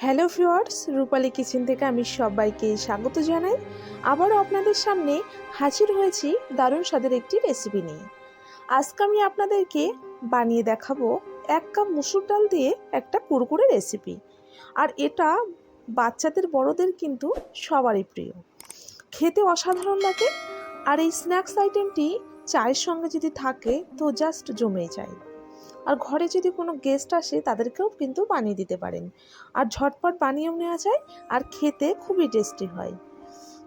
Hello viewers, রূপালী kitchen থেকে আমি সবাইকে স্বাগত জানাই। আবারও আপনাদের সামনে হাজির হয়েছি দারুণ স্বাদের একটি রেসিপি নিয়ে। আজকে আমি আপনাদেরকে বানিয়ে দেখাবো 1 কাপ মুসুর ডাল দিয়ে একটা কুরকুরে রেসিপি। আর এটা বাচ্চাদের বড়দের কিন্তু সবারই প্রিয়, খেতে অসাধারণ লাগে। আর এই স্ন্যাক্স আইটেমটি চায়ের সঙ্গে যদি থাকে তো জাস্ট জমে যায়। আর ঘরে যদি কোনো গেস্ট আসে তাদেরকেও কিন্তু বানিয়ে দিতে পারেন। আর ঝটপট বানিয়েও নেওয়া যায়, আর খেতে খুবই টেস্টি হয়।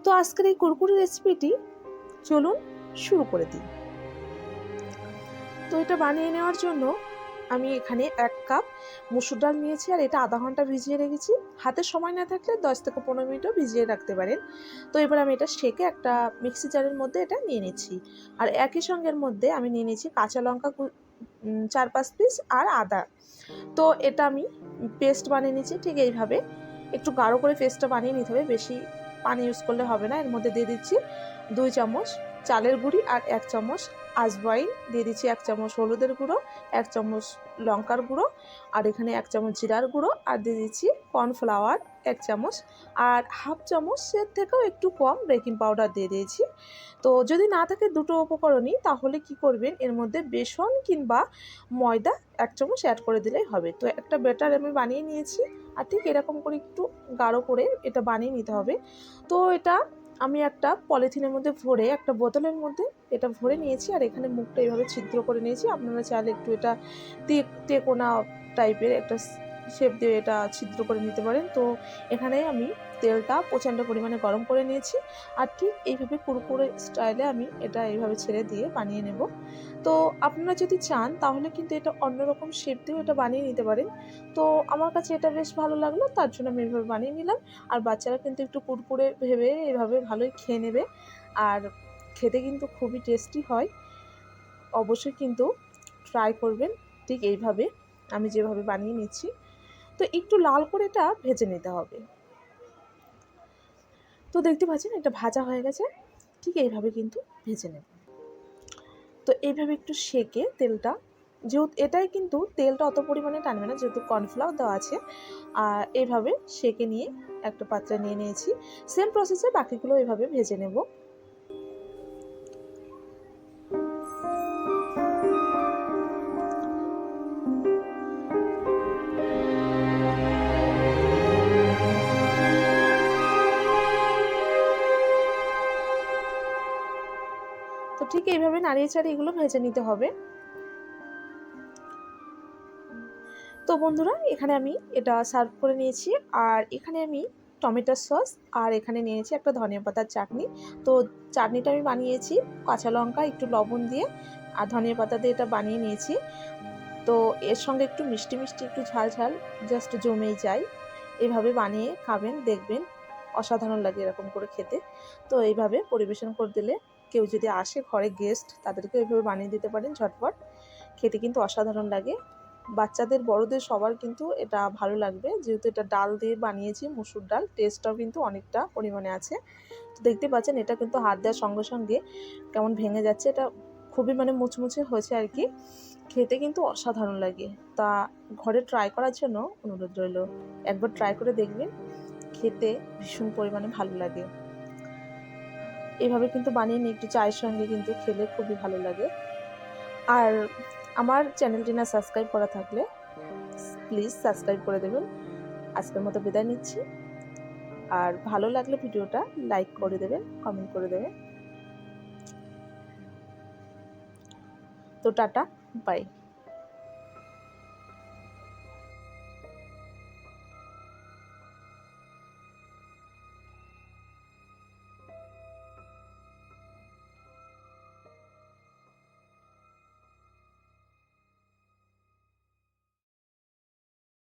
তো আজকের এই কুরকুরে রেসিপিটি চলুন শুরু করে দিই। তো এটা বানিয়ে নেওয়ার জন্য আমি এখানে 1 কাপ মুসুর ডাল নিয়েছি, আর এটা আধা ঘন্টা ভিজিয়ে রেখেছি। হাতে সময় না থাকলে 10 থেকে 15 মিনিটও ভিজিয়ে রাখতে পারেন। তো এবার আমি এটা সেঁকে একটা মিক্সি জারের মধ্যে এটা নিয়ে নিচ্ছি। আর একই সঙ্গের মধ্যে আমি নিয়ে নিচ্ছি কাঁচা লঙ্কা 4-5 পিস আর আদা। তো এটা আমি পেস্ট বানিয়ে নিচ্ছি। ঠিক এইভাবে একটু গাঢ় করে পেস্টটা বানিয়ে নিতে হবে, বেশি পানি ইউজ করলে হবে না। এর মধ্যে দিয়ে দিচ্ছি 2 চামচ চালের গুঁড়ি আর 1 চামচ আজওয়াইন, দিয়ে দিচ্ছি 1 চামচ হলুদের গুঁড়ো, 1 চামচ লঙ্কার গুঁড়ো, আর এখানে 1 চামচ জিরার গুঁড়ো, আর দিয়ে দিচ্ছি কর্নফ্লাওয়ার 1 চামচ, আর হাফ চামচের থেকেও একটু কম বেকিং পাউডার দিয়ে দিয়েছি। তো যদি না থাকে দুটো উপকরণই, তাহলে কি করবেন, এর মধ্যে বেসন কিংবা ময়দা 1 চামচ অ্যাড করে দিলেই হবে। তো একটা ব্যাটার আমি বানিয়ে নিয়েছি, আর ঠিক এরকম করে একটু গাঢ় করে এটা বানিয়ে নিতে হবে। তো এটা আমি একটা পলিথিনের মধ্যে ভরে, একটা বোতলের মধ্যে এটা ভরে নিয়েছি, আর এখানে মুখটা এইভাবে ছিদ্র করে নিয়েছি। আপনারা চাইলে একটু এটা তেকোনা টাইপের একটা শেপ দিয়ে এটা ছিদ্র করে নিতে পারেন। তো এখানে আমি তেলটা প্রচণ্ড পরিমাণে গরম করে নিয়েছি, আর ঠিক এইভাবে কুরকুরে স্টাইলে আমি এটা এইভাবে ছেড়ে দিয়ে বানিয়ে নেব। তো আপনারা যদি চান তাহলে কিন্তু এটা অন্যরকম শেপ দিয়েও এটা বানিয়ে নিতে পারেন। তো আমার কাছে এটা বেশ ভালো লাগলো, তার জন্য আমি এভাবে বানিয়ে নিলাম। আর বাচ্চারা কিন্তু একটু কুরকুরে ভেবে এভাবে ভালোই খেয়ে নেবে, আর খেতে কিন্তু খুবই টেস্টি হয়। অবশ্যই কিন্তু ট্রাই করবেন ঠিক এইভাবে আমি যেভাবে বানিয়ে নিচ্ছি। তো একটু লাল করে এটা ভেজে নিতে হবে। তো দেখতে পাচ্ছেন এটা ভাজা হয়ে গেছে, ঠিক এইভাবে কিন্তু ভেজে নেব। তো এইভাবে একটু সেঁকে তেলটা, যেহেতু এটাই কিন্তু তেলটা অত পরিমাণে টানবে না যেহেতু কর্নফ্লাওয়ার দেওয়া আছে। আর এইভাবে সেঁকে নিয়ে একটা পাত্রে নিয়ে নিয়েছি। সেম প্রসেসে বাকিগুলো এইভাবে ভেজে নেব। তো ঠিক এইভাবে নাড়িয়ে চাড়িয়ে এগুলো ভেজে নিতে হবে। তো বন্ধুরা, এখানে আমি এটা সার্ভ করে নিয়েছি, আর এখানে আমি টমেটো সস, আর এখানে নিয়েছি একটা ধনিয়া পাতার চাটনি। তো চাটনিটা আমি বানিয়েছি কাঁচা লঙ্কা একটু লবণ দিয়ে আর ধনিয়া পাতা দিয়ে এটা বানিয়ে নিয়েছি। তো এর সঙ্গে একটু মিষ্টি মিষ্টি একটু ঝাল ঝাল জাস্ট জমেই যায়। এইভাবে বানিয়ে খাবেন, দেখবেন অসাধারণ লাগে এরকম করে খেতে। তো এইভাবে পরিবেশন করে দিলে কেউ যদি আসে ঘরে গেস্ট, তাদেরকে এইভাবে বানিয়ে দিতে পারেন ঝটপট। খেতে কিন্তু অসাধারণ লাগে, বাচ্চাদের বড়দের সবার কিন্তু এটা ভালো লাগবে। যেহেতু এটা ডাল দিয়ে বানিয়েছি, মুসুর ডাল, টেস্টটাও কিন্তু অনেকটা পরিমাণে আছে। তো দেখতে পাচ্ছেন এটা কিন্তু হাত দেওয়ার সঙ্গে সঙ্গে কেমন ভেঙে যাচ্ছে। এটা খুবই মুচমুচে হয়েছে আর কি, খেতে কিন্তু অসাধারণ লাগে। তা ঘরে ট্রাই করার জন্য অনুরোধ রইল, একবার ট্রাই করে দেখবেন, খেতে ভীষণ পরিমাণে ভালো লাগে। এভাবে কিন্তু বানিয়ে নিয়ে একটু চায়ের সঙ্গে কিন্তু খেলে খুবই ভালো লাগে। আর আমার চ্যানেলটি না সাবস্ক্রাইব করা থাকলে প্লিজ সাবস্ক্রাইব করে দেবেন। আজকের মতো বিদায় নিচ্ছি। আর ভালো লাগলে ভিডিওটা লাইক করে দেবেন, কমেন্ট করে দেবেন। তো টাটা, বাই।